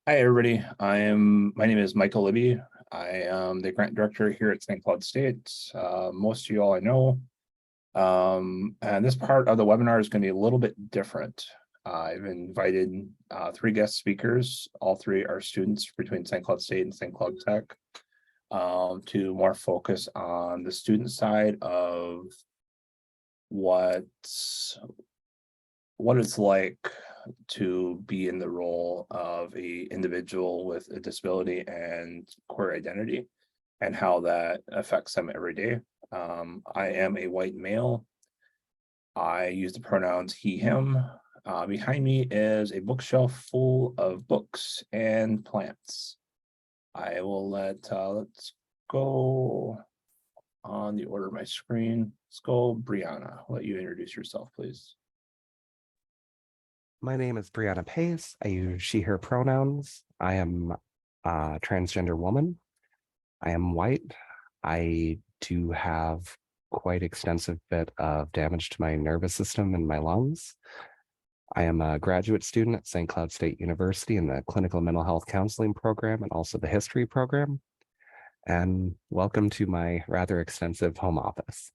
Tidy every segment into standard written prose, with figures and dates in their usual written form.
Hi, everybody. My name is Michael Libby. I am the grant director here at St. Cloud State. Most of you all I know. And this part of the webinar is going to be a little bit different. I've invited three guest speakers. All three are students between St. Cloud State and St. Cloud Tech to more focus on the student side of what it's like to be in the role of a individual with a disability and queer identity and how that affects them every day. I am a white male. I use the pronouns he, him. Behind me is a bookshelf full of books and plants. I will let's go on the order of my screen. Let's go, Brianna. I'll let you introduce yourself, please. My name is Brianna Pace. I use she, her pronouns. I am a transgender woman. I am white. I do have quite extensive bit of damage to my nervous system and my lungs. I am a graduate student at St. Cloud State University in the Clinical Mental Health Counseling program and also the History program. And welcome to my rather extensive home office.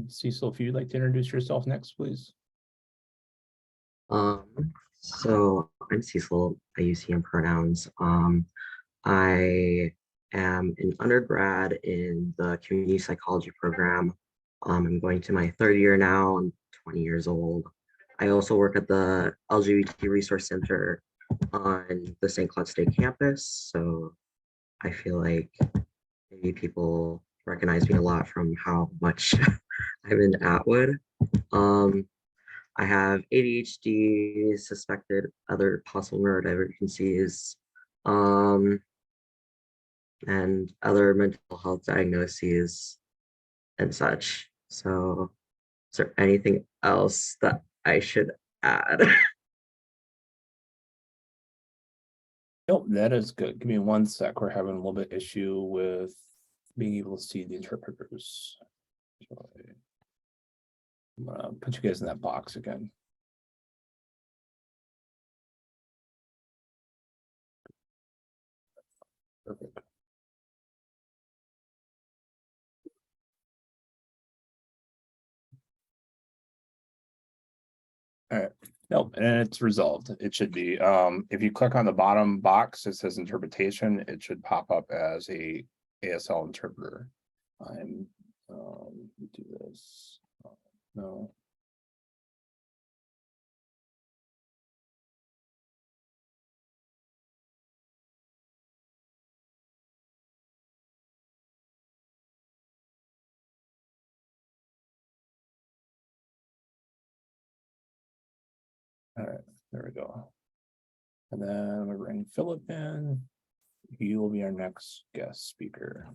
Cecil, if you'd like to introduce yourself next, please. So I'm Cecil. I use he and pronouns. I am an undergrad in the community psychology program. I'm going to my third year now. I'm 20 years old. I also work at the LGBT Resource Center on the St. Cloud State campus. So I feel like maybe people recognize me a lot from how much I'm in Atwood. I have ADHD, suspected other possible neurodivergencies, and other mental health diagnoses and such. So is there anything else that I should add? Nope, that is good. Give me one sec. We're having a little bit issue with being able to see the interpreters. So I'm gonna put you guys in that box again. Perfect. All right. Nope, and it's resolved. It should be. If you click on the bottom box, it says interpretation. It should pop up as a ASL interpreter. I'm do this. No. All right, there we go. And then we're bringing Philip in. He will be our next guest speaker.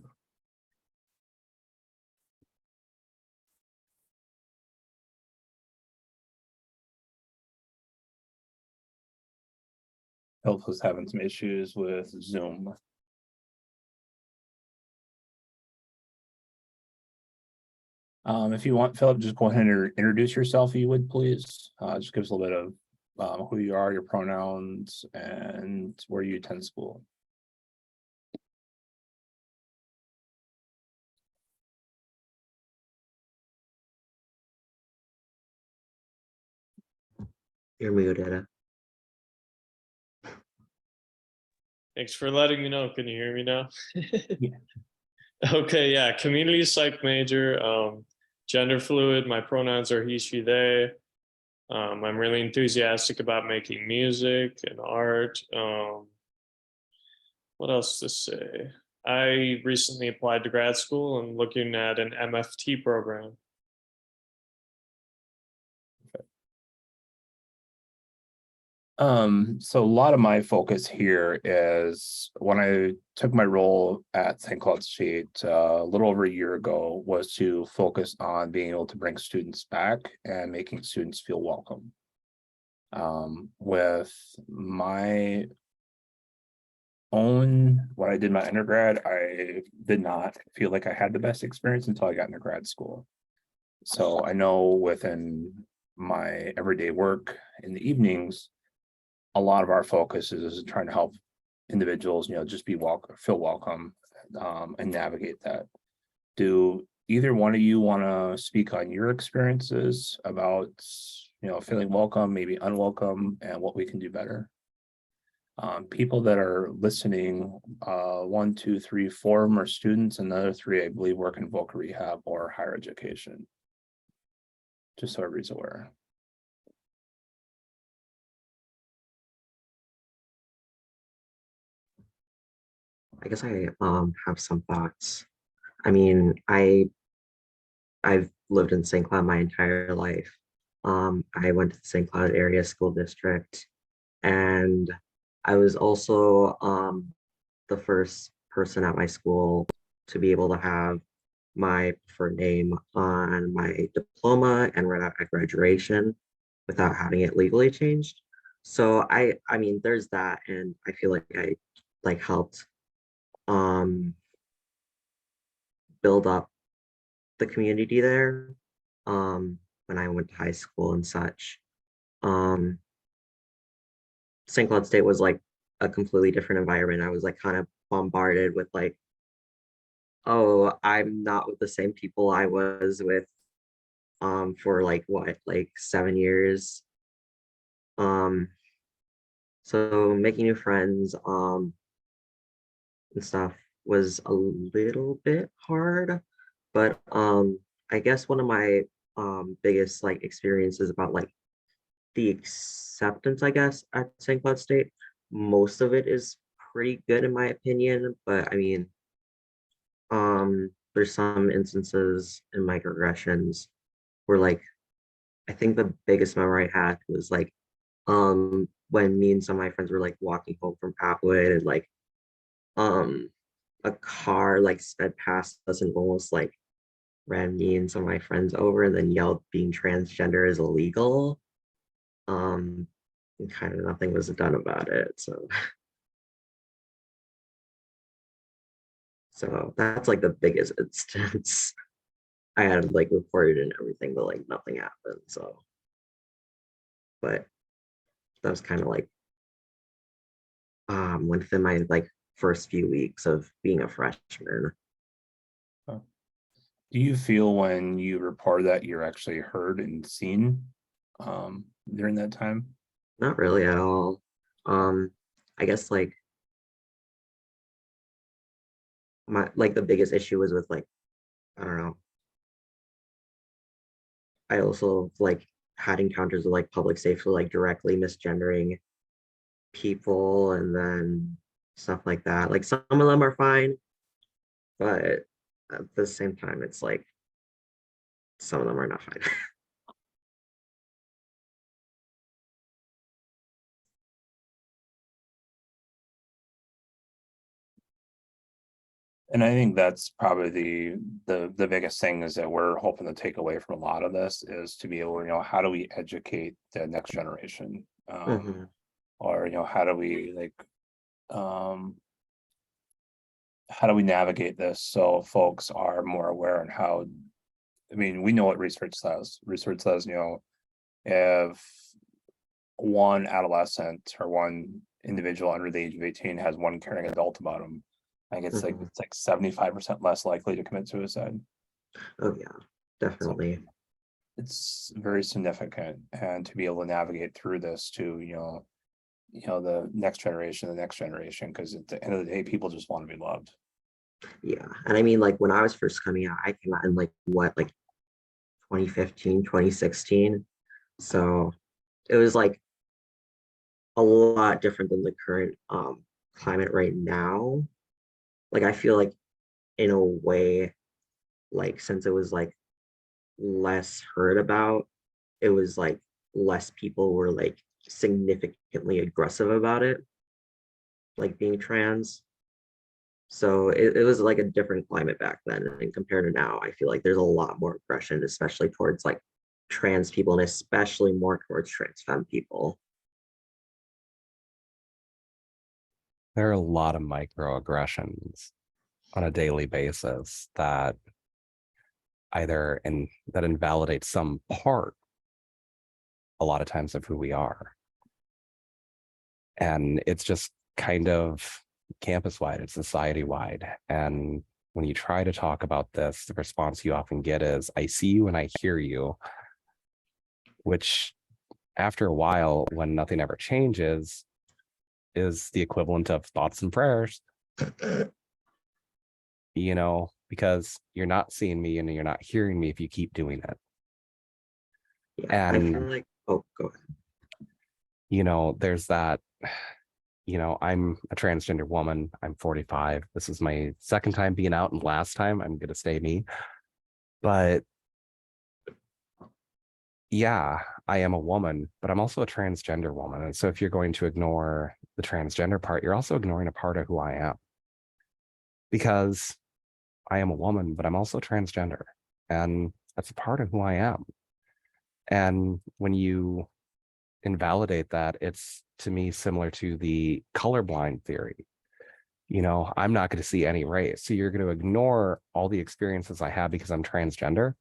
Philip was having some issues with Zoom. If you want, Philip, just go ahead and introduce yourself, if you would, please. Just give us a little bit of who you are, your pronouns, and where you attend school. You're muted. Thanks for letting me know. Can you hear me now? Yeah. Okay, yeah, community psych major, gender fluid, my pronouns are he, she, they. I'm really enthusiastic about making music and art. What else to say? I recently applied to grad school and looking at an MFT program. So a lot of my focus here is when I took my role at St. Cloud State a little over a year ago was to focus on being able to bring students back and making students feel welcome. With my own, when I did my undergrad, I did not feel like I had the best experience until I got into grad school. So I know within my everyday work in the evenings, a lot of our focus is trying to help individuals, just feel welcome, and navigate that. Do either one of you want to speak on your experiences about, feeling welcome, maybe unwelcome, and what we can do better? People that are listening, 1, 2, 3, 4 of them are students, and the other 3, I believe, work in voc rehab or higher education. Just so everybody's aware. I guess I have some thoughts. I mean, I've lived in St. Cloud my entire life. I went to the St. Cloud area school district, and I was also the first person at my school to be able to have my preferred name on my diploma and right at graduation without having it legally changed. So I mean, there's that, and I feel like I helped build up the community there when I went to high school and such. St. Cloud State was like a completely different environment. I was like kind of bombarded with like, oh, I'm not with the same people I was with for like what, like 7 years. So making new friends and stuff was a little bit hard, but I guess one of my biggest like experiences about like the acceptance, I guess, at St. Cloud State, most of it is pretty good in my opinion, but I mean, there's some instances in microaggressions where like I think the biggest memory I had was like when me and some of my friends were like walking home from Atwood, and like um a car like sped past us and almost like ran me and some of my friends over and then yelled being transgender is illegal. And kind of nothing was done about it. So that's like the biggest instance. I had like reported and everything, but like nothing happened. So, but that was kind of like within my like first few weeks of being a freshman. Do you feel when you report that you're actually heard and seen during that time? Not really at all. I guess like the biggest issue was with like, I don't know. I also like had encounters with like public safety, like directly misgendering people and then stuff like that. Like some of them are fine, but at the same time, it's like some of them are not fine. And I think that's probably the biggest thing is that we're hoping to take away from a lot of this is to be able, how do we educate the next generation? Or, how do we like, how do we navigate this so folks are more aware and how, I mean, we know what research says. Research says, if one adolescent or one individual under the age of 18 has one caring adult about them, I think it's like 75% less likely to commit suicide. Oh yeah, definitely. So it's very significant, and to be able to navigate through this to, the next generation, because at the end of the day, people just want to be loved. Yeah. And I mean, like when I was first coming out, I came out in like what, like 2015, 2016. So it was like a lot different than the current climate right now. Like I feel like in a way, like since it was like less heard about, it was like less people were like significantly aggressive about it, like being trans. So it was like a different climate back then. And compared to now, I feel like there's a lot more aggression, especially towards like trans people and especially more towards trans femme people. There are a lot of microaggressions on a daily basis that that invalidate some part a lot of times of who we are. And it's just kind of campus wide, it's society wide. And when you try to talk about this, the response you often get is, I see you and I hear you, which after a while, when nothing ever changes, is the equivalent of thoughts and prayers, you know, because you're not seeing me and you're not hearing me if you keep doing it. Yeah, I And feel like, oh, go ahead. you know, there's that, you know, I'm a transgender woman. I'm 45. This is my second time being out, and last time I'm going to stay me. But yeah, I am a woman, but I'm also a transgender woman. And so if you're going to ignore the transgender part, you're also ignoring a part of who I am. Because I am a woman, but I'm also transgender. And that's a part of who I am. And when you invalidate that, it's to me similar to the colorblind theory. You know, I'm not going to see any race. So you're going to ignore all the experiences I have because I'm transgender.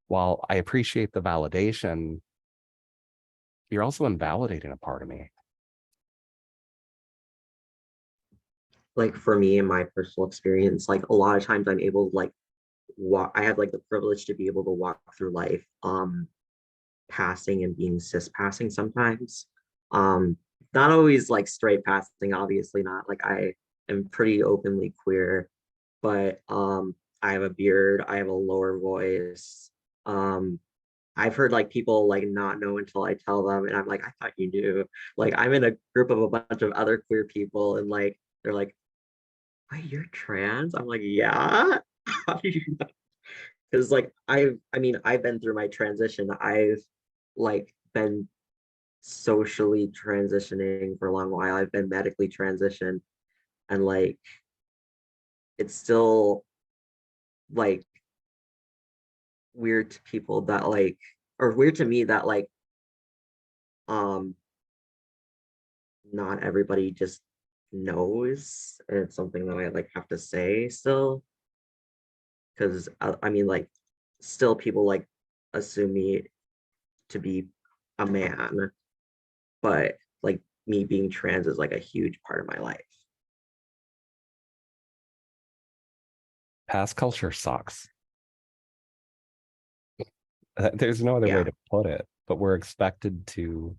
While I appreciate the validation, you're also invalidating a part of me. Like for me, in my personal experience, like a lot of times I'm able to like walk, I have like the privilege to be able to walk through life, passing and being cis passing sometimes. Not always like straight passing, obviously not. Like I am pretty openly queer, but I have a beard, I have a lower voice. I've heard like people like not know until I tell them, and I'm like, I thought you knew. Like I'm in a group of a bunch of other queer people, and like they're like, wait, you're trans? I'm like, yeah. How do you know? Because like I mean, I've been through my transition. I've like been socially transitioning for a long while. I've been medically transitioned, and like it's still like weird to people that like, or weird to me that like um not everybody just knows, and it's something that I like have to say still, because I mean like still people like assume me to be a man, but like me being trans is like a huge part of my life. Past culture sucks. There's no other way Yeah, to put it, but we're expected to,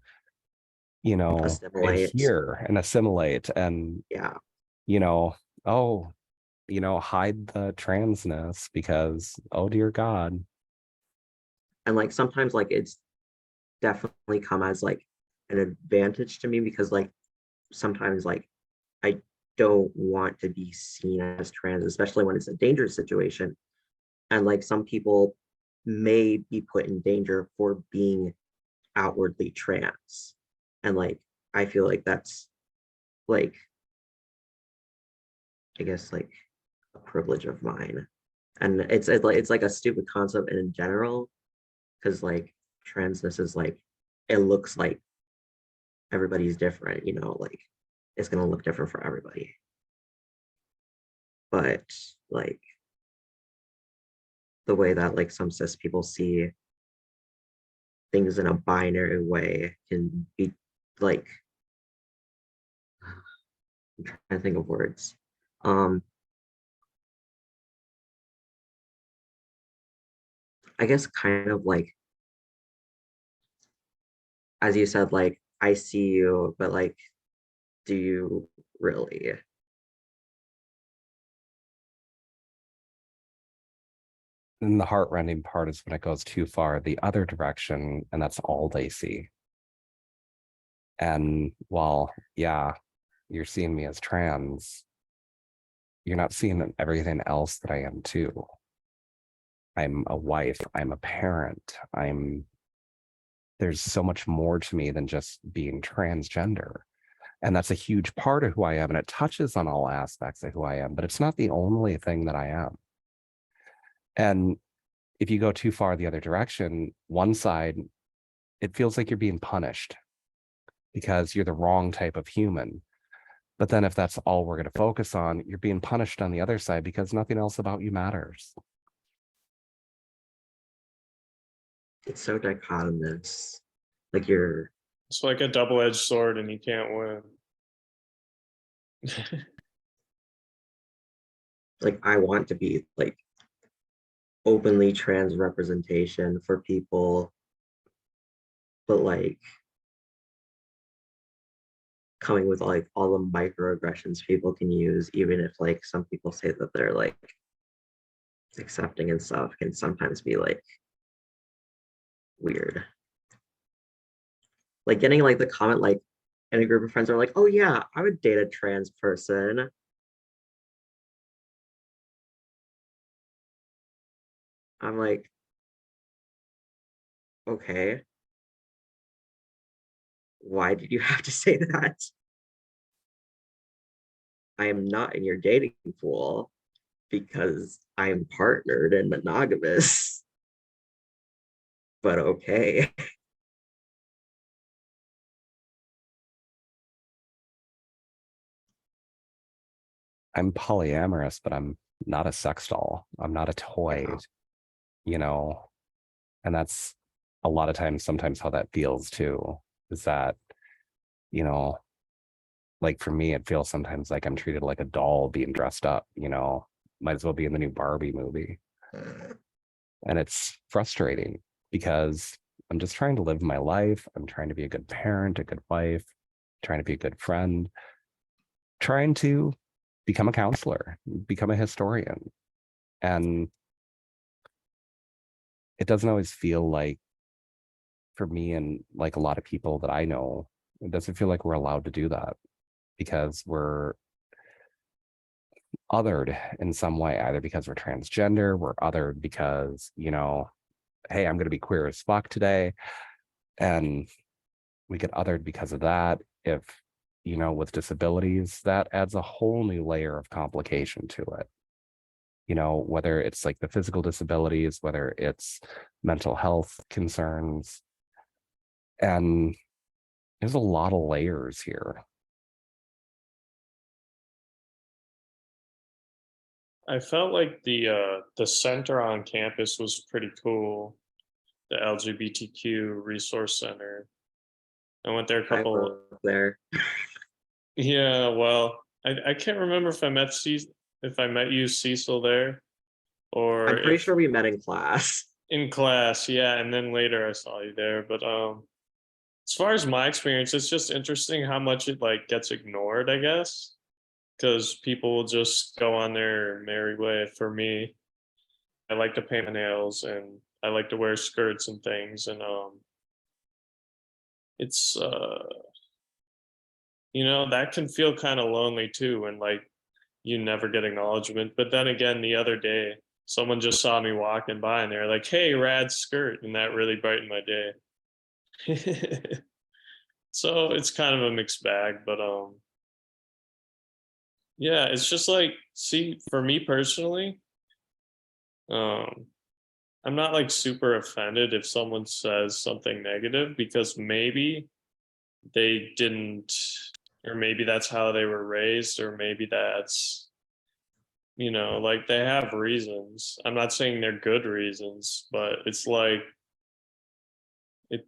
you know, assimilate. adhere and assimilate and, Yeah, you know, oh, you know, hide the transness because, oh dear God. and like sometimes like it's definitely come as like an advantage to me, because like sometimes like I don't want to be seen as trans, especially when it's a dangerous situation. And like some people may be put in danger for being outwardly trans. And like I feel like that's like, I guess like a privilege of mine. And it's like a stupid concept in general, because like transness is like, it looks like everybody's different, you know, like it's gonna look different for everybody. But like the way that like some cis people see things in a binary way can be like, I'm trying to think of words. I guess kind of like, as you said, like I see you, but like, do you really? And the heartrending part is when it goes too far the other direction, and that's all they see. And while, yeah, you're seeing me as trans, you're not seeing everything else that I am too. I'm a wife, I'm a parent, there's so much more to me than just being transgender. And that's a huge part of who I am. And it touches on all aspects of who I am, but it's not the only thing that I am. And if you go too far the other direction, one side, it feels like you're being punished because you're the wrong type of human. But then if that's all we're going to focus on, you're being punished on the other side because nothing else about you matters. It's so dichotomous. like you're It's like a double-edged sword and you can't win. like, I want to be like openly trans representation for people, but like coming with like all the microaggressions people can use, even if like some people say that they're like accepting and stuff, can sometimes be like weird. Like getting like the comment like in a group of friends are like, oh yeah, I would date a trans person. I'm like, okay, why did you have to say that? I am not in your dating pool because I'm partnered and monogamous. But okay. I'm polyamorous, but I'm not a sex doll. I'm not a toy, Yeah. you know, and that's a lot of times, sometimes how that feels too, is that, you know, like for me, it feels sometimes like I'm treated like a doll being dressed up, you know, might as well be in the new Barbie movie. And it's frustrating because I'm just trying to live my life. I'm trying to be a good parent, a good wife, trying to be a good friend, trying to become a counselor, become a historian. And it doesn't always feel like, for me and like a lot of people that I know, it doesn't feel like we're allowed to do that because we're othered in some way, either because we're transgender, we're othered because, you know, hey, I'm going to be queer as fuck today. And we get othered because of that. If, you know, with disabilities, that adds a whole new layer of complication to it. You know, whether it's like the physical disabilities, whether it's mental health concerns. And there's a lot of layers here. I felt like the center on campus was pretty cool. The LGBTQ Resource Center. I went there a I couple. work there. Yeah, well, I can't remember if I met if I met you, Cecil, there, or I'm pretty if sure we met in class. in class. Yeah, and then later I saw you there. But as far as my experience, it's just interesting how much it like gets ignored, I guess, because people will just go on their merry way. For me, I like to paint my nails and I like to wear skirts and things, and it's you know, that can feel kind of lonely too, and like you never get acknowledgement. But then again, the other day, someone just saw me walking by and they're like, "Hey, rad skirt," and that really brightened my day. So it's kind of a mixed bag, but yeah, it's just like, see, for me personally, um, I'm not like super offended if someone says something negative because maybe they didn't, or maybe that's how they were raised, or maybe that's, you know, like they have reasons. I'm not saying they're good reasons, but it's like it.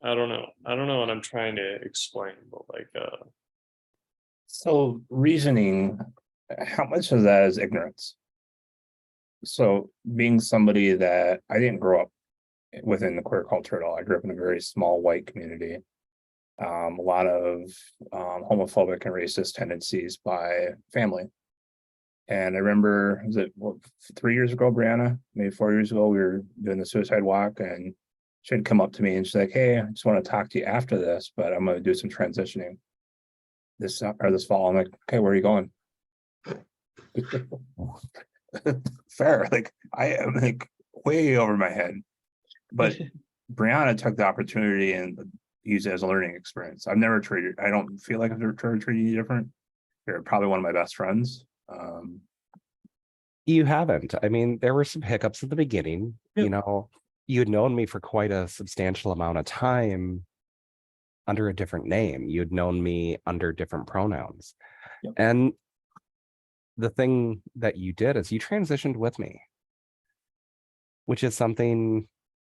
I don't know. I don't know what I'm trying to explain, but like, So reasoning, how much of that is ignorance? So being somebody that I didn't grow up within the queer culture at all. I grew up in a very small white community. A lot of homophobic and racist tendencies by family. And I remember, was it 3 years ago, Brianna? Maybe 4 years ago, we were doing the suicide walk, and she had come up to me and she's like, "Hey, I just want to talk to you after this, but I'm going to do some transitioning this fall." I'm like, "Okay, where are you going?" Fair, like I am like way over my head, but Brianna took the opportunity and used it as a learning experience. I don't feel like I've ever tried to treat you different. You're probably one of my best friends. You haven't. I mean, there were some hiccups at the beginning. Yep. You know, you had known me for quite a substantial amount of time under a different name. You'd known me under different pronouns. Yep. And the thing that you did is you transitioned with me, which is something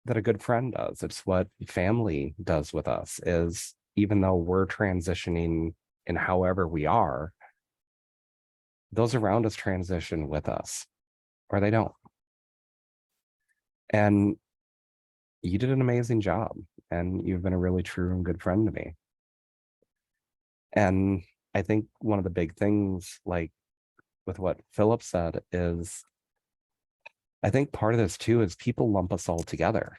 that a good friend does. It's what family does with us, is even though we're transitioning in however we are, those around us transition with us, or they don't. And you did an amazing job, and you've been a really true and good friend to me. And I think one of the big things, like with what Philip said, is I think part of this too is people lump us all together.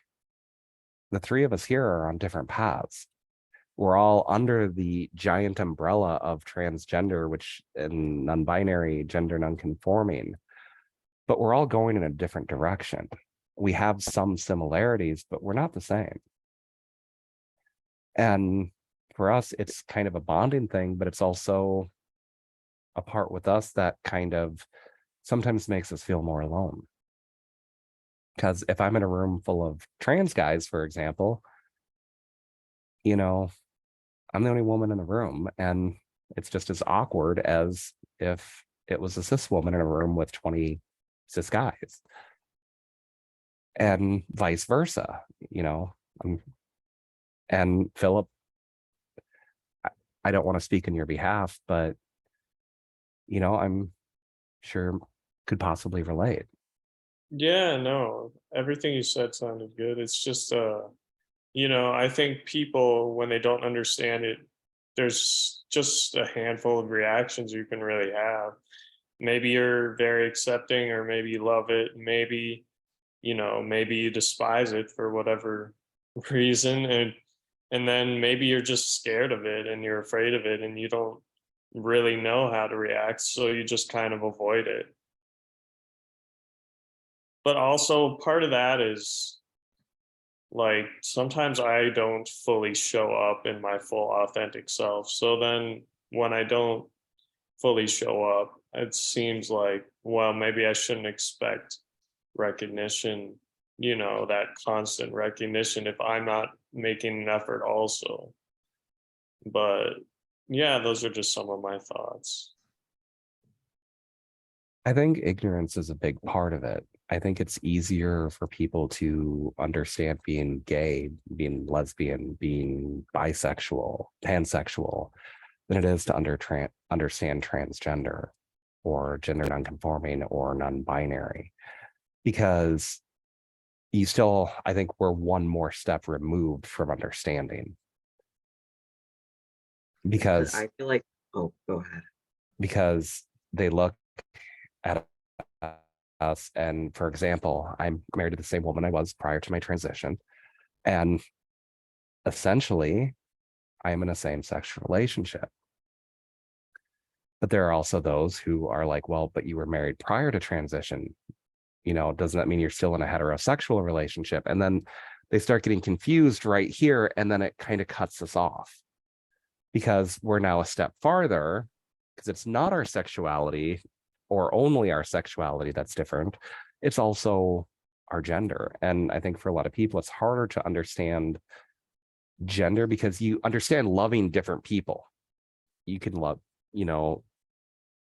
The three of us here are on different paths. We're all under the giant umbrella of transgender, which and non-binary, gender non-conforming, but we're all going in a different direction. We have some similarities, but we're not the same. And for us, it's kind of a bonding thing, but it's also a part with us that kind of sometimes makes us feel more alone. Because if I'm in a room full of trans guys, for example, you know, I'm the only woman in the room, and it's just as awkward as if it was a cis woman in a room with 20 cis guys, and vice versa, you know. And Philip, I don't want to speak on your behalf, but, you know, I'm sure could possibly relate. Yeah, no, everything you said sounded good. It's just you know, I think people, when they don't understand it, there's just a handful of reactions you can really have. Maybe you're very accepting, or maybe you love it, maybe, you know, maybe you despise it for whatever reason, and then maybe you're just scared of it and you're afraid of it and you don't really know how to react, so you just kind of avoid it. But also part of that is, like, sometimes I don't fully show up in my full authentic self. So then when I don't fully show up, it seems like, well, maybe I shouldn't expect recognition, you know, that constant recognition if I'm not making an effort also. But yeah, those are just some of my thoughts. I think ignorance is a big part of it. I think it's easier for people to understand being gay, being lesbian, being bisexual, pansexual, than it is to understand transgender or gender nonconforming or non-binary. Because you still, I think we're one more step removed from understanding. Because I feel like, oh, go ahead. because they look at us, and for example, I'm married to the same woman I was prior to my transition, and essentially I'm in a same-sex relationship. But there are also those who are like, well, but you were married prior to transition, you know, doesn't that mean you're still in a heterosexual relationship? And then they start getting confused right here, and then it kind of cuts us off, because we're now a step farther, because it's not our sexuality or only our sexuality that's different. It's also our gender. And I think for a lot of people, it's harder to understand gender because you understand loving different people. You can love, you know,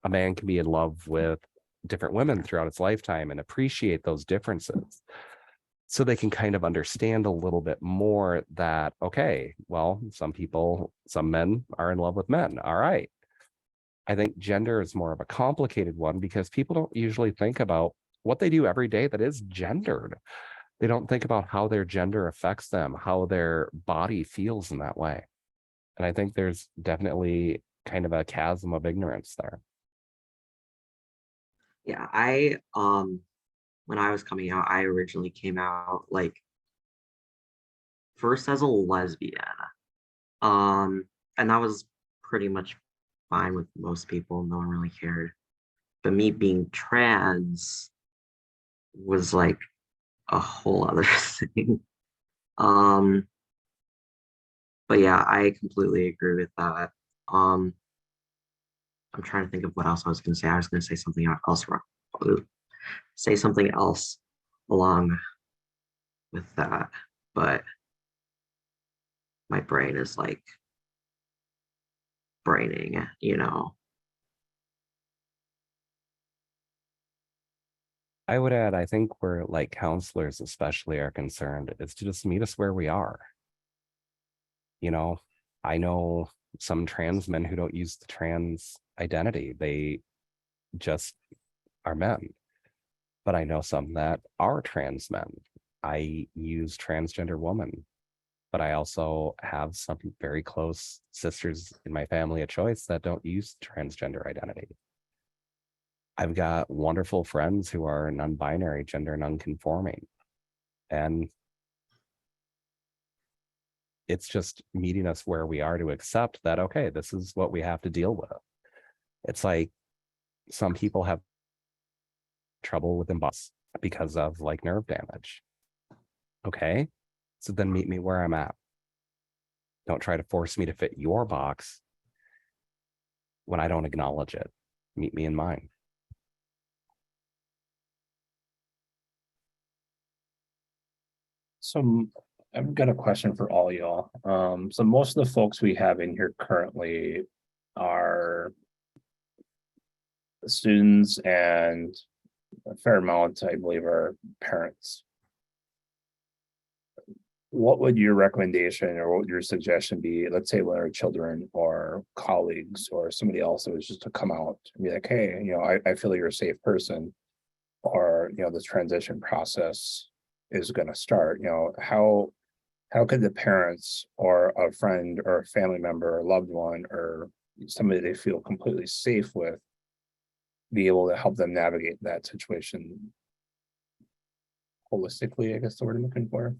a man can be in love with different women throughout its lifetime and appreciate those differences. So they can kind of understand a little bit more that, okay, well, some people, some men are in love with men. All right. I think gender is more of a complicated one because people don't usually think about what they do every day that is gendered. They don't think about how their gender affects them, how their body feels in that way. And I think there's definitely kind of a chasm of ignorance there. Yeah, when I was coming out, I originally came out like first as a lesbian. Um, and that was pretty much fine with most people. No one really cared. But me being trans was like a whole other thing. Um, but yeah, I completely agree with that. Um, I'm trying to think of what else I was going to say. I was going to say something else. Say something else along with that, but my brain is like braining, . I would add, I think where like counselors especially are concerned is to just meet us where we are. You know, I know some trans men who don't use the trans identity. They just are men. But I know some that are trans men. I use transgender woman, but I also have some very close sisters in my family of choice that don't use transgender identity. I've got wonderful friends who are non-binary, gender non-conforming. And it's just meeting us where we are to accept that, okay, this is what we have to deal with. It's like some people have trouble with embus because of like nerve damage. Okay, so then meet me where I'm at. Don't try to force me to fit your box when I don't acknowledge it. Meet me in mine. So I've got a question for all y'all. So most of the folks we have in here currently are students, and a fair amount, I believe, are parents. What would your recommendation or what would your suggestion be? Let's say when our children or colleagues or somebody else that was just to come out and be like, hey, I feel you're a safe person, or this transition process is going to start. How could the parents or a friend or a family member or loved one or somebody they feel completely safe with be able to help them navigate that situation holistically, I guess the word I'm looking for?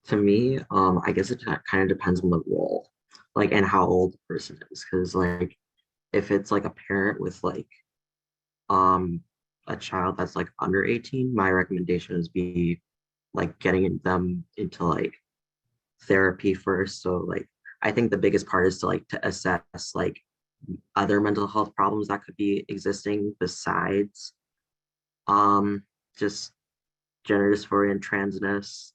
To me, I guess it kind of depends on the role, like, and how old the person is. Because like, if it's like a parent with like um a child that's like under 18, my recommendation is be like getting them into like therapy first. So like, I think the biggest part is to like to assess like other mental health problems that could be existing besides um just gender dysphoria and transness,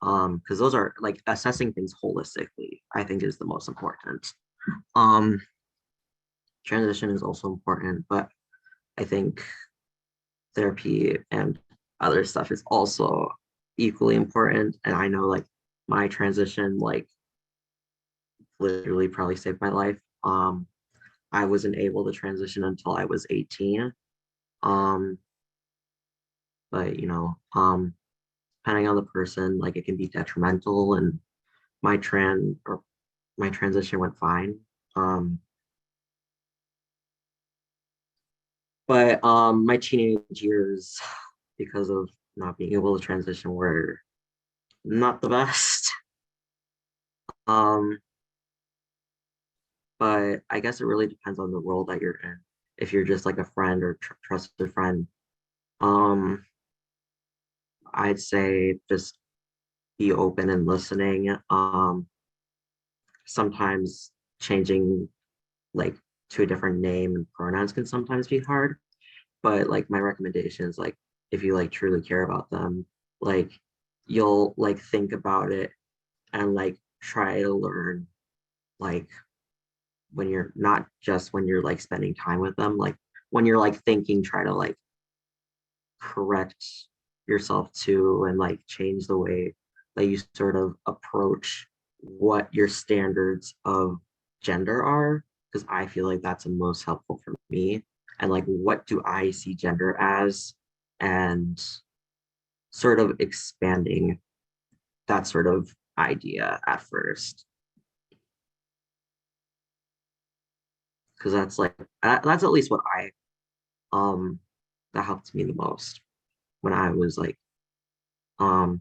because those are like assessing things holistically, I think is the most important. um Transition is also important, but I think therapy and other stuff is also equally important. And I know like my transition like literally probably saved my life. I wasn't able to transition until I was 18. um but depending on the person, like it can be detrimental, and my transition went fine. Um, but my teenage years, because of not being able to transition, were not the best. Um, but I guess it really depends on the role that you're in. If you're just like a friend or trusted friend, um, I'd say just be open and listening. Sometimes changing like to a different name and pronouns can sometimes be hard, but like my recommendation is like, if you like truly care about them, like you'll like think about it and like try to learn, like when you're not just when you're like spending time with them, like when you're like thinking, try to like correct yourself too, and like change the way that you sort of approach what your standards of gender are, because I feel like that's the most helpful for me. And like, what do I see gender as? And sort of expanding that sort of idea at first. Because that's like, that's at least what um, that helped me the most when I was like, um,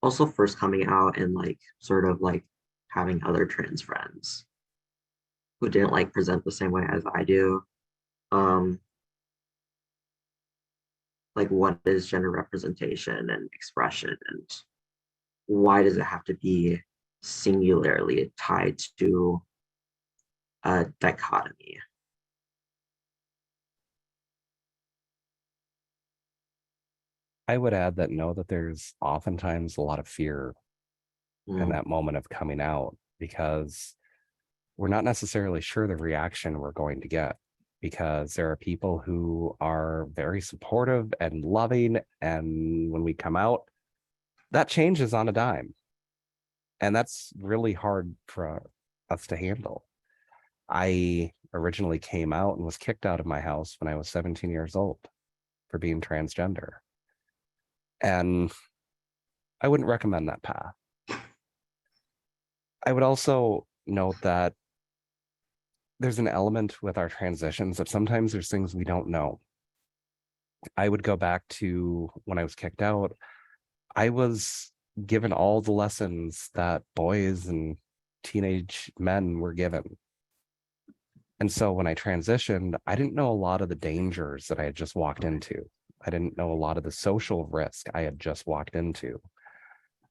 also first coming out and like sort of like having other trans friends who didn't like present the same way as I do. Um, like what is gender representation and expression, and why does it have to be singularly tied to a dichotomy? I would add that know that there's oftentimes a lot of fear in that moment of coming out because we're not necessarily sure the reaction we're going to get. because there are people who are very supportive and loving. And when we come out, that changes on a dime. And that's really hard for us to handle. I originally came out and was kicked out of my house when I was 17 years old for being transgender. And I wouldn't recommend that path. I would also note that there's an element with our transitions that sometimes there's things we don't know. I would go back to when I was kicked out. I was given all the lessons that boys and teenage men were given. And so when I transitioned, I didn't know a lot of the dangers that I had just walked into. I didn't know a lot of the social risk I had just walked into.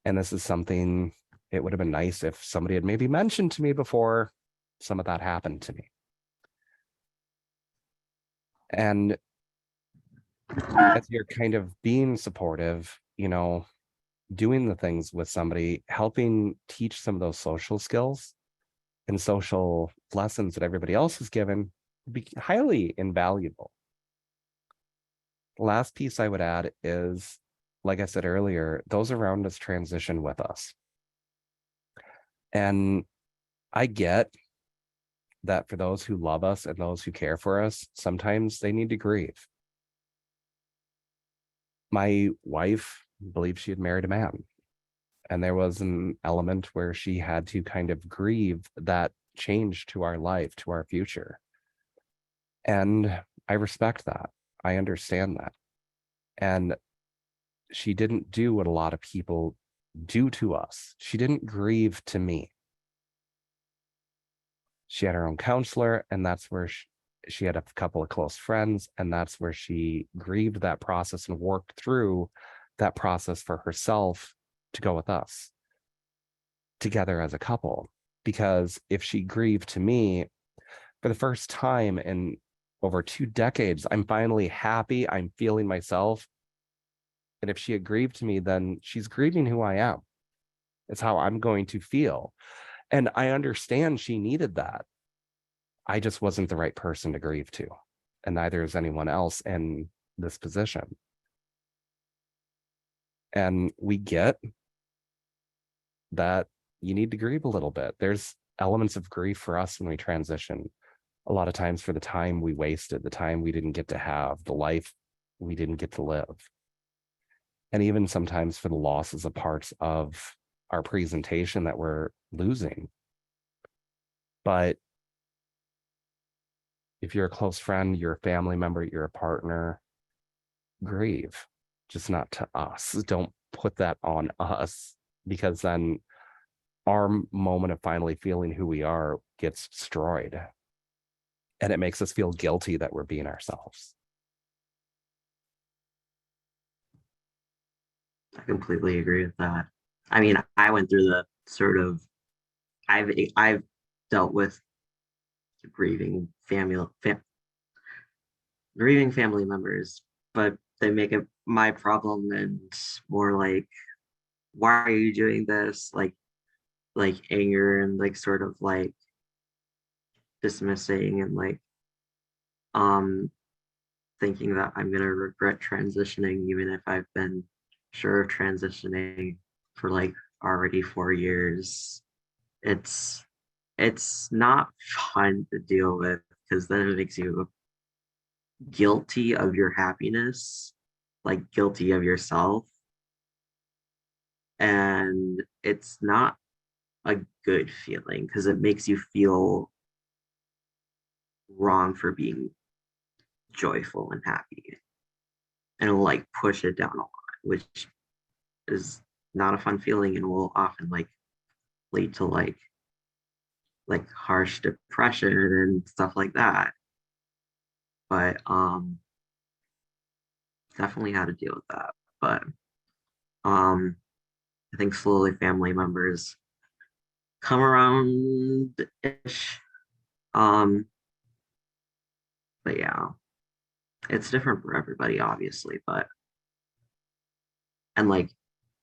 And this is something, it would have been nice if somebody had maybe mentioned to me before some of that happened to me. And as you're kind of being supportive, you know, doing the things with somebody, helping teach some of those social skills and social lessons that everybody else is given would be highly invaluable. The last piece I would add is, like I said earlier, those around us transition with us. And I get that for those who love us and those who care for us, sometimes they need to grieve. My wife believed she had married a man. And there was an element where she had to kind of grieve that change to our life, to our future. And I respect that. I understand that. And she didn't do what a lot of people do to us. She didn't grieve to me. She had her own counselor, and that's where she had a couple of close friends, and that's where she grieved that process and worked through that process for herself to go with us together as a couple. Because if she grieved to me for the first time in over 2 decades, I'm finally happy, I'm feeling myself. And if she had grieved to me, then she's grieving who I am. It's how I'm going to feel. And I understand she needed that. I just wasn't the right person to grieve to. And neither is anyone else in this position. And we get that you need to grieve a little bit. There's elements of grief for us when we transition. A lot of times for the time we wasted, the time we didn't get to have, the life we didn't get to live. And even sometimes for the losses of parts of our presentation that we're losing. But if you're a close friend, you're a family member, you're a partner, grieve, just not to us. Don't put that on us, because then our moment of finally feeling who we are gets destroyed. And it makes us feel guilty that we're being ourselves. I completely agree with that. I mean, I went through the sort of, I've dealt with grieving grieving family members, but they make it my problem and more like, why are you doing this? Like anger and like sort of like dismissing and like thinking that I'm gonna regret transitioning even if I've been sure of transitioning for like already 4 years. It's not fun to deal with, because then it makes you guilty of your happiness, like guilty of yourself. And it's not a good feeling, because it makes you feel wrong for being joyful and happy, and it'll like push it down a lot, which is not a fun feeling and will often like lead to like harsh depression and stuff like that. But definitely had to deal with that. But I think slowly family members come around ish. But yeah, it's different for everybody, obviously. But and like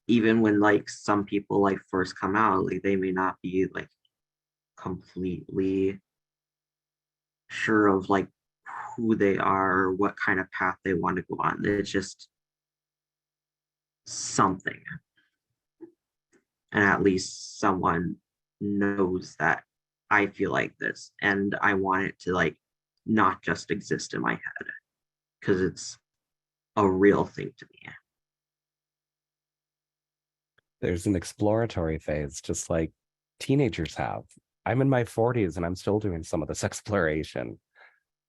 even when like some people like first come out, like they may not be like completely sure of like who they are, what kind of path they want to go on. It's just something. And at least someone knows that I feel like this and I want it to like not just exist in my head because it's a real thing to me. There's an exploratory phase, just like teenagers have. I'm in my 40s and I'm still doing some of this exploration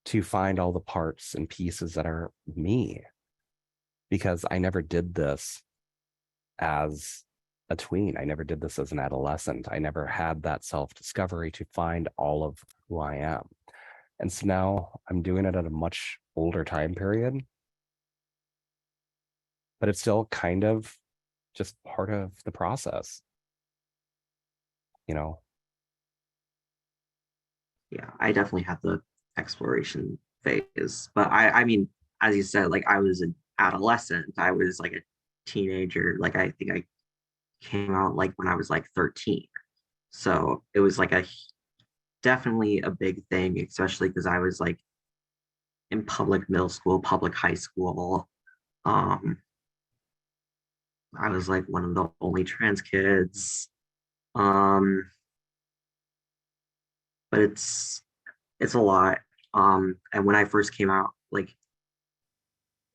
to find all the parts and pieces that are me, because I never did this as a tween. I never did this as an adolescent. I never had that self-discovery to find all of who I am. And so now I'm doing it at a much older time period, but it's still kind of just part of the process, you know? Yeah, I definitely had the exploration phase, but I mean, as you said, like I was an adolescent, I was like a teenager, like I think I came out like when I was like 13. So it was like a definitely a big thing, especially because I was like in public middle school, public high school. Um, I was like one of the only trans kids. Um, but it's a lot. And when I first came out, like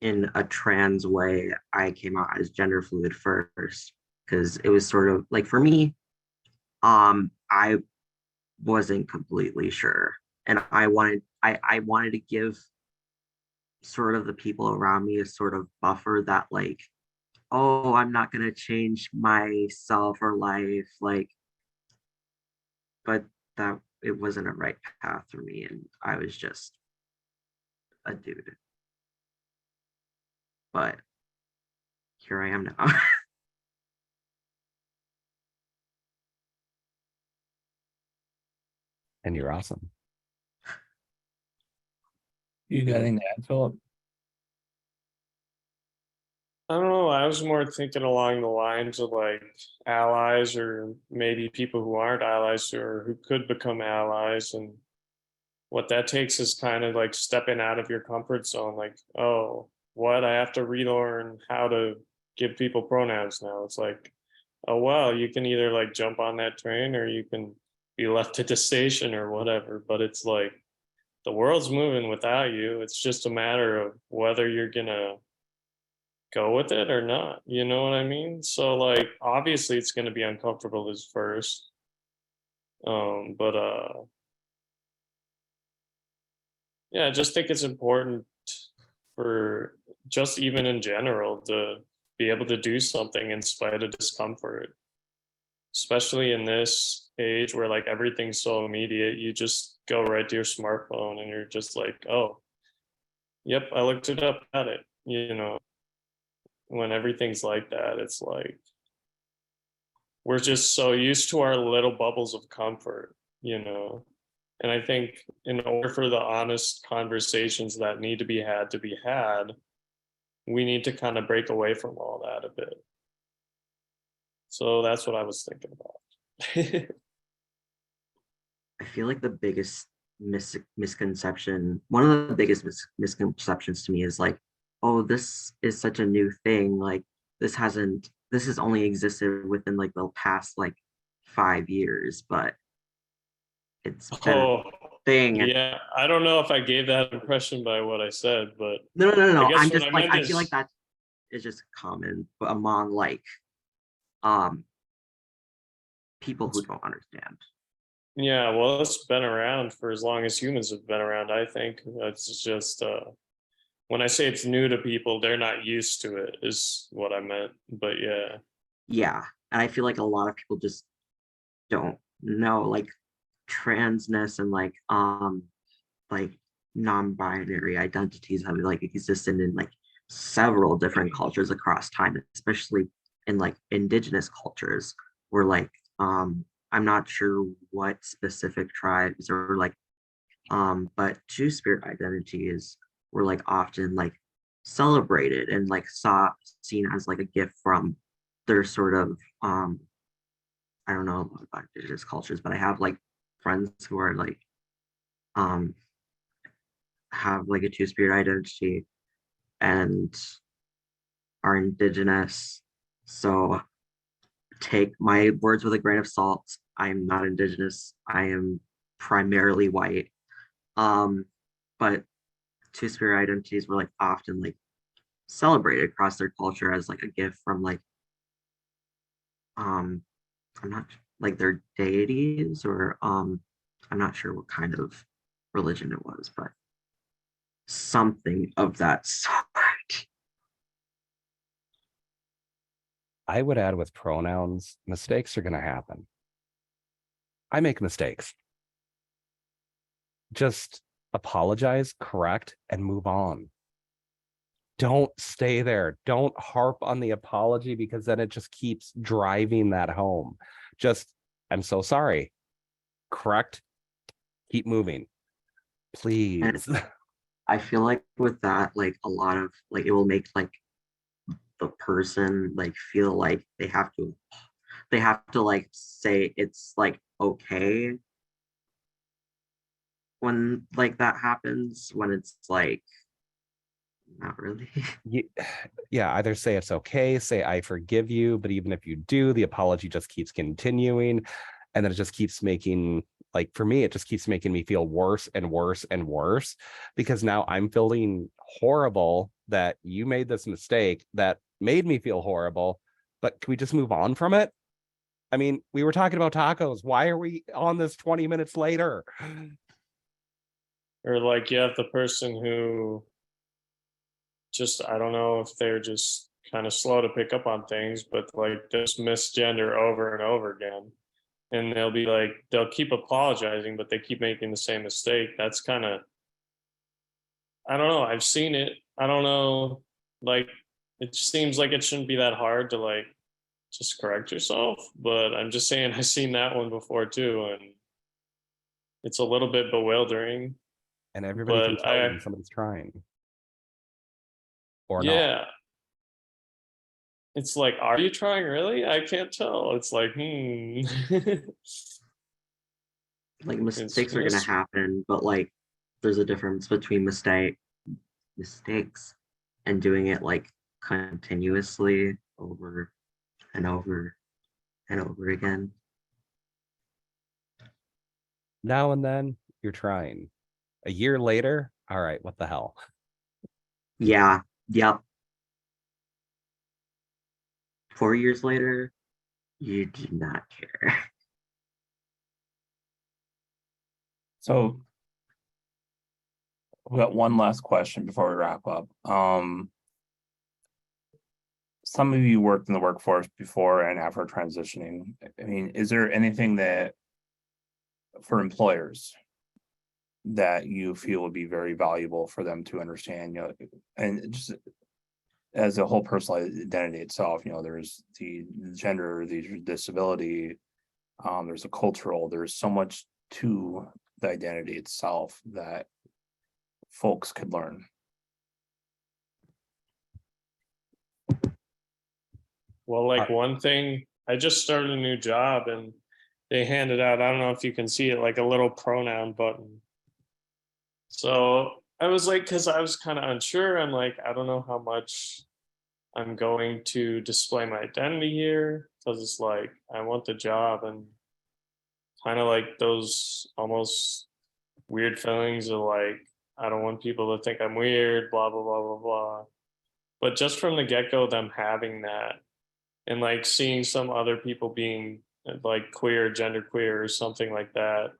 in a trans way, I came out as gender fluid first because it was sort of like for me, I wasn't completely sure. And I wanted to give sort of the people around me a sort of buffer that like, oh, I'm not gonna change myself or life, like, but that it wasn't a right path for me, and I was just a dude. But here I am now. And you're awesome. You got anything to add, Philip? I don't know. I was more thinking along the lines of like allies, or maybe people who aren't allies or who could become allies. And what that takes is kind of like stepping out of your comfort zone. Like, oh, what? I have to relearn how to give people pronouns now. It's like, oh, well, you can either like jump on that train or you can be left at the station or whatever. But it's like the world's moving without you. It's just a matter of whether you're going to go with it or not, you know what I mean? So like obviously it's going to be uncomfortable as first, but yeah, I just think it's important for just even in general to be able to do something in spite of discomfort, especially in this age where like everything's so immediate. You just go right to your smartphone and you're just like, oh, yep, I looked it up, got it, you know. When everything's like that, it's like we're just so used to our little bubbles of comfort, you know. And I think in order for the honest conversations that need to be had, we need to kind of break away from all that a bit. So that's what I was thinking about. I feel like the biggest misconception, one of the biggest misconceptions to me is like, oh, this is such a new thing. Like this has only existed within like the past like 5 years, but it's been a Oh, thing. And yeah. I don't know if I gave that impression by what I said, but no. I guess I'm what just I like, meant I feel like is, that is just common but among like um people who don't understand. yeah, well, it's been around for as long as humans have been around, I think. It's just when I say it's new to people, they're not used to it, is what I meant. But yeah. Yeah. And I feel like a lot of people just don't know like transness and like non-binary identities have like existed in like several different cultures across time, especially in like indigenous cultures where like I'm not sure what specific tribes or like but two-spirit identities were like often like celebrated and like seen as like a gift from their sort of I don't know about indigenous cultures, but I have like friends who are like um have like a two-spirit identity and are indigenous. So take my words with a grain of salt. I'm not indigenous. I am primarily white. But two-spirit identities were like often like celebrated across their culture as like a gift from like I'm not like their deities or I'm not sure what kind of religion it was, but something of that sort. I would add with pronouns, mistakes are going to happen. I make mistakes. Just apologize, correct, and move on. Don't stay there. Don't harp on the apology because then it just keeps driving that home. Just, I'm so sorry. Correct. Keep moving. Please. I feel like with that, like a lot of like it will make like the person like feel like they have to like say it's like okay when like that happens when it's like not really. Yeah, either say it's okay, say I forgive you, but even if you do, the apology just keeps continuing. And then it just keeps making, like for me, it just keeps making me feel worse and worse and worse because now I'm feeling horrible that you made this mistake that made me feel horrible. But can we just move on from it? I mean, we were talking about tacos. Why are we on this 20 minutes later? Or like you have the person who just, I don't know if they're just kind of slow to pick up on things, but like just misgender over and over again. And they'll be like, they'll keep apologizing, but they keep making the same mistake. That's kind of, I don't know. I've seen it. I don't know. Like, it seems like it shouldn't be that hard to like just correct yourself. But I'm just saying, I've seen that one before too. And it's a little bit bewildering. And everybody can But tell when somebody's trying or not. yeah. It's like, are you trying really? I can't tell. It's like, Like It's mistakes are gonna happen, but like there's a difference between mistakes and doing it like continuously over and over and over again. Now and then you're trying. A year later, all right, what the hell? Yeah, yep. 4 years later, you do not care. So we got one last question before we wrap up. Some of you worked in the workforce before and after transitioning. I mean, is there anything that for employers that you feel would be very valuable for them to understand, and just as a whole personal identity itself, there's the gender, the disability, there's a cultural, there's so much to the identity itself that folks could learn. Well, like one thing, I just started a new job and they handed out, I don't know if you can see it, like a little pronoun button. So I was like, because I was kind of unsure. I'm like, I don't know how much I'm going to display my identity here because it's like, I want the job and kind of like those almost weird feelings of like, I don't want people to think I'm weird, blah, blah, blah, blah, blah. But just from the get go, them having that and like seeing some other people being like queer, gender queer, or something like that,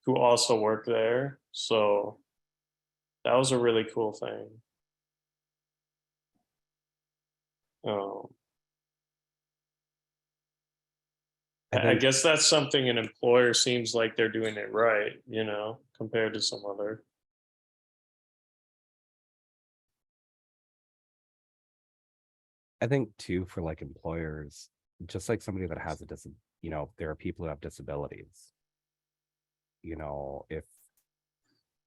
who also work there. So that was a really cool thing. Um, I guess that's something an employer seems like they're doing it right, compared to some other. I think too, for like employers, just like somebody that has there are people who have disabilities. If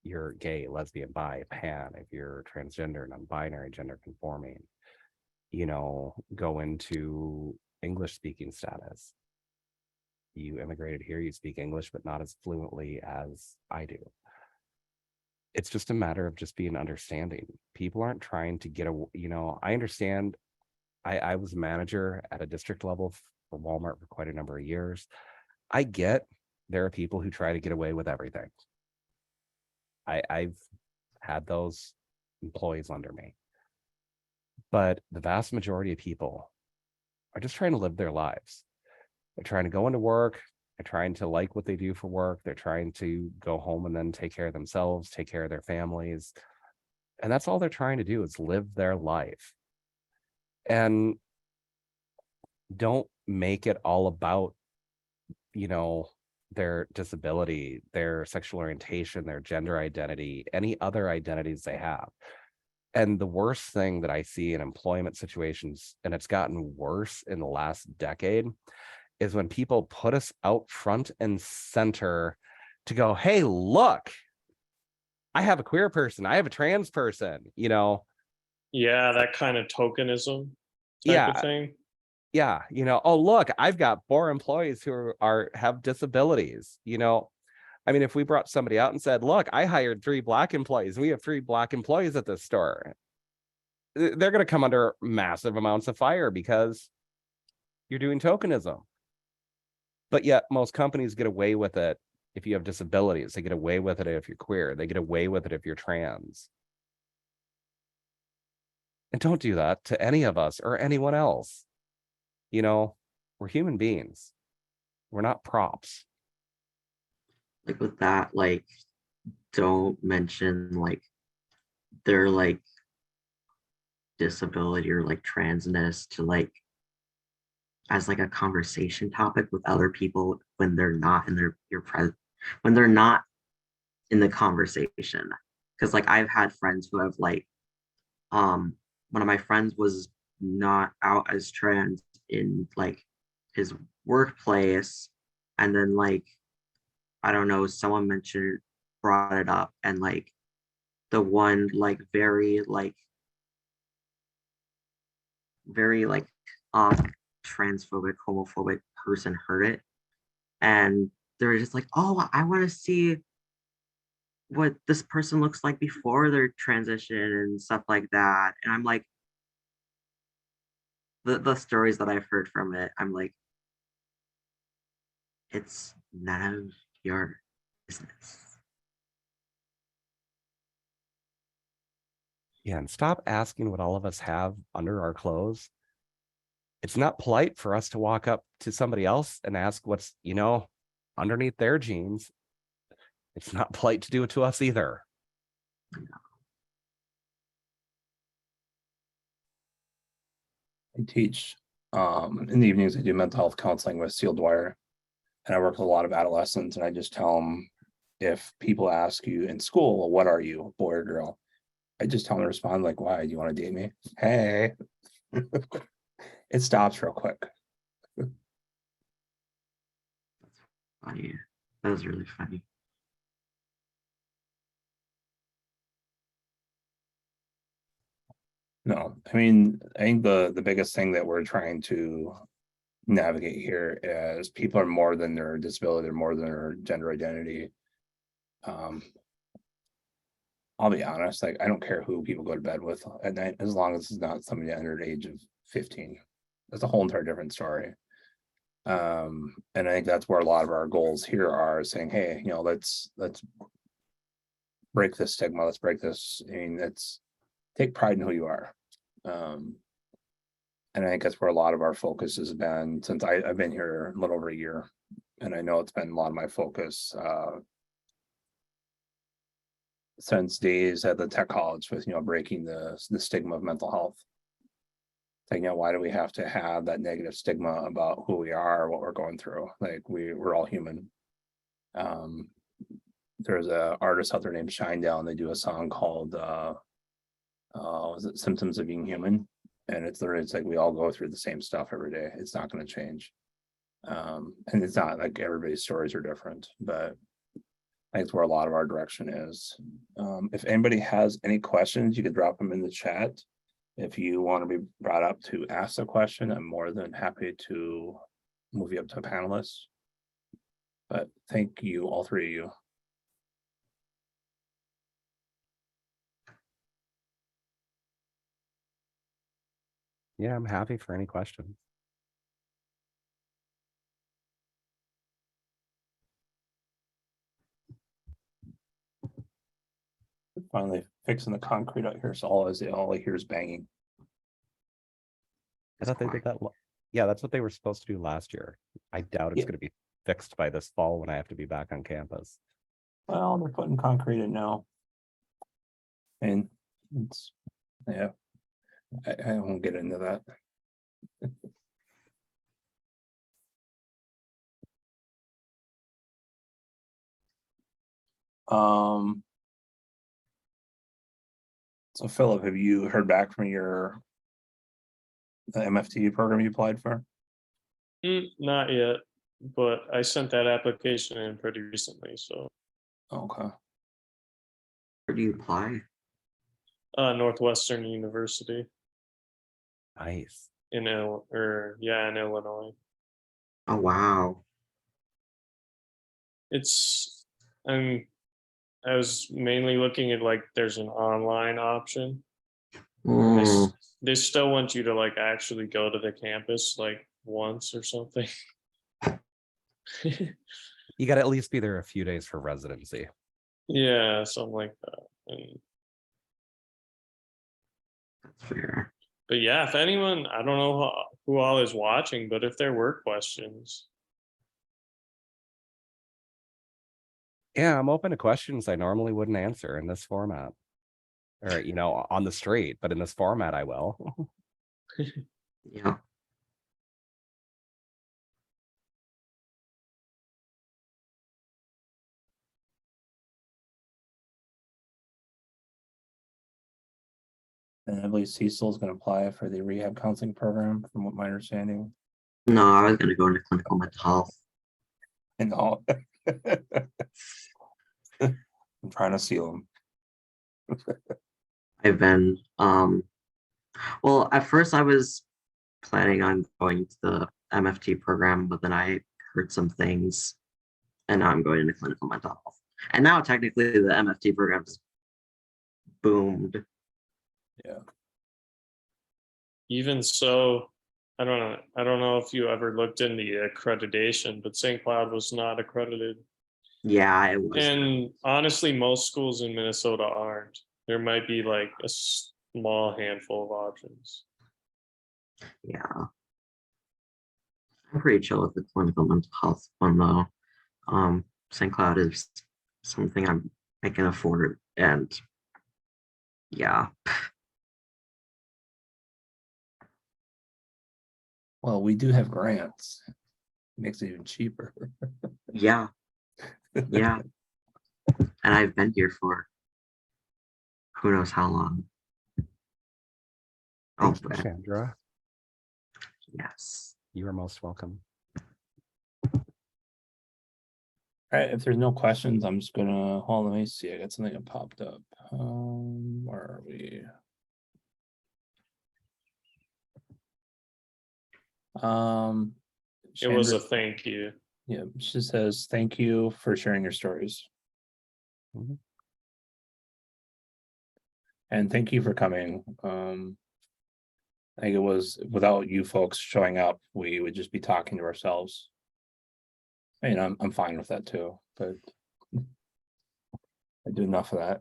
you're gay, lesbian, bi, pan, if you're transgender, non-binary, gender conforming, go into English speaking status. You immigrated here, you speak English, but not as fluently as I do. it's just a matter of just being understanding. People aren't trying to get a, I understand. I was a manager at a district level for Walmart for quite a number of years. I get there are people who try to get away with everything. I've had those employees under me. But the vast majority of people are just trying to live their lives. They're trying to go into work. They're trying to like what they do for work. They're trying to go home and then take care of themselves, take care of their families. And that's all they're trying to do is live their life. And don't make it all about, their disability, their sexual orientation, their gender identity, any other identities they have. And the worst thing that I see in employment situations, and it's gotten worse in the last decade, is when people put us out front and center to go, hey, look, I have a queer person, I have a trans person, Yeah, that kind of tokenism type Yeah. of thing. Yeah, oh, look, I've got 4 employees who have disabilities. I mean, if we brought somebody out and said, look, I hired 3 Black employees, we have 3 Black employees at this store, they're going to come under massive amounts of fire because you're doing tokenism. But yet most companies get away with it if you have disabilities. They get away with it if you're queer. They get away with it if you're trans. And don't do that to any of us or anyone else. We're human beings. We're not props. Like with that, like don't mention like their like disability or like transness to like as like a conversation topic with other people when they're not in your present, when they're not in the conversation. Because like I've had friends who have like one of my friends was not out as trans in like his workplace, and then like I don't know, someone mentioned, brought it up, and like the one like very like transphobic, homophobic person heard it, and they were just like, oh, I want to see what this person looks like before their transition and stuff like that. And I'm like, the stories that I've heard from it, I'm like, it's none of your business. Yeah, and stop asking what all of us have under our clothes. It's not polite for us to walk up to somebody else and ask what's, underneath their jeans. It's not polite to do it to us either. I teach in the evenings. I do mental health counseling with Cecil, and I work with a lot of adolescents. And I just tell them, if people ask you in school, well, what are you, boy or girl? I just tell them to respond like, why? Do you want to date me? Hey, it stops real quick. Funny. That was really funny. No, I mean, I think the biggest thing that we're trying to navigate here is people are more than their disability, they're more than their gender identity. I'll be honest, like I don't care who people go to bed with at night, as long as it's not somebody under the age of 15. That's a whole entire different story. And I think that's where a lot of our goals here are, saying, hey, let's break this stigma, let's break this. I mean, it's take pride in who you are. And I think that's where a lot of our focus has been since I've been here a little over a year. And I know it's been a lot of my focus since days at the tech college with, breaking the stigma of mental health. Like, why do we have to have that negative stigma about who we are, what we're going through? Like we're all human. There's a artist out there named Shinedown. They do a song called was it Symptoms of Being Human? And it's like we all go through the same stuff every day. It's not going to change. And it's not like everybody's stories are different, but I think it's where a lot of our direction is. If anybody has any questions, you could drop them in the chat. If you want to be brought up to ask a question, I'm more than happy to move you up to a panelist. But thank you, all 3 of you. Yeah, I'm happy for any questions. Finally fixing the concrete out here, so all I hear is banging. I thought they did that. Yeah, that's what they were supposed to do last year. I doubt it's Yeah. going to be fixed by this fall when I have to be back on campus. Well, they're putting concrete in now. And it's, yeah, I won't get into that. So Philip, have you heard back from the MFT program you applied for? Not yet, but I sent that application in pretty recently, so Okay. Where do you apply? Northwestern University Nice. in Illinois. Oh, wow. I was mainly looking at like there's an online option. Mm, They still want you to like actually go to the campus like once or something. You got to at least be there a few days for residency. Yeah, something like that. that's fair. But yeah, if anyone, I don't know who all is watching, but if there were questions, Yeah, I'm open to questions I normally wouldn't answer in this format. Or, on the straight, but in this format, I will. Yeah. And I believe Cecil is going to apply for the rehab counseling program, from what my understanding. No, I was going to go into clinical mental health. And all. I'm trying to seal him. I've been, well, at first I was planning on going to the MFT program, but then I heard some things and now I'm going into clinical mental health. And now technically the MFT program's boomed. Yeah. even so, I don't know. I don't know if you ever looked in the accreditation, but St. Cloud was not accredited. Yeah, it was. And honestly, most schools in Minnesota aren't. There might be like a small handful of options. Yeah. I'm pretty chill with the clinical mental health one though. St. Cloud is something I can afford, and yeah. Well, we do have grants. Makes it even cheaper. Yeah. Yeah. And I've been here for who knows how long. Oh, Thank you, Chandra. yes. You are most welcome. All right, if there's no questions, I'm just gonna hold on, let me see. I got something that popped up. Where are we? It was a Chandra, thank you. yeah, she says, thank you for sharing your stories. Mhm. And thank you for coming. I think it was without you folks showing up, we would just be talking to ourselves. And I'm fine with that too, but I do enough of that.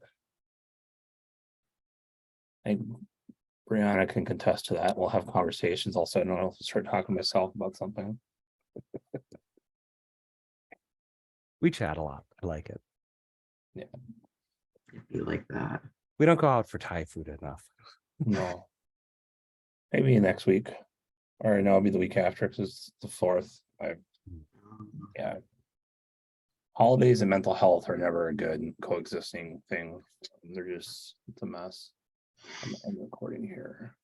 I think Brianna can contest to that. We'll have conversations. Also, I don't know if I'll start talking to myself about something. We chat a lot. I like it. It'd be like that. We don't go out for Thai food enough. No. Maybe next week. Or no, it'll be the week after because it's the 4th. Yeah. Holidays and mental health are never a good coexisting thing. They're just, it's a mess. I'm recording here.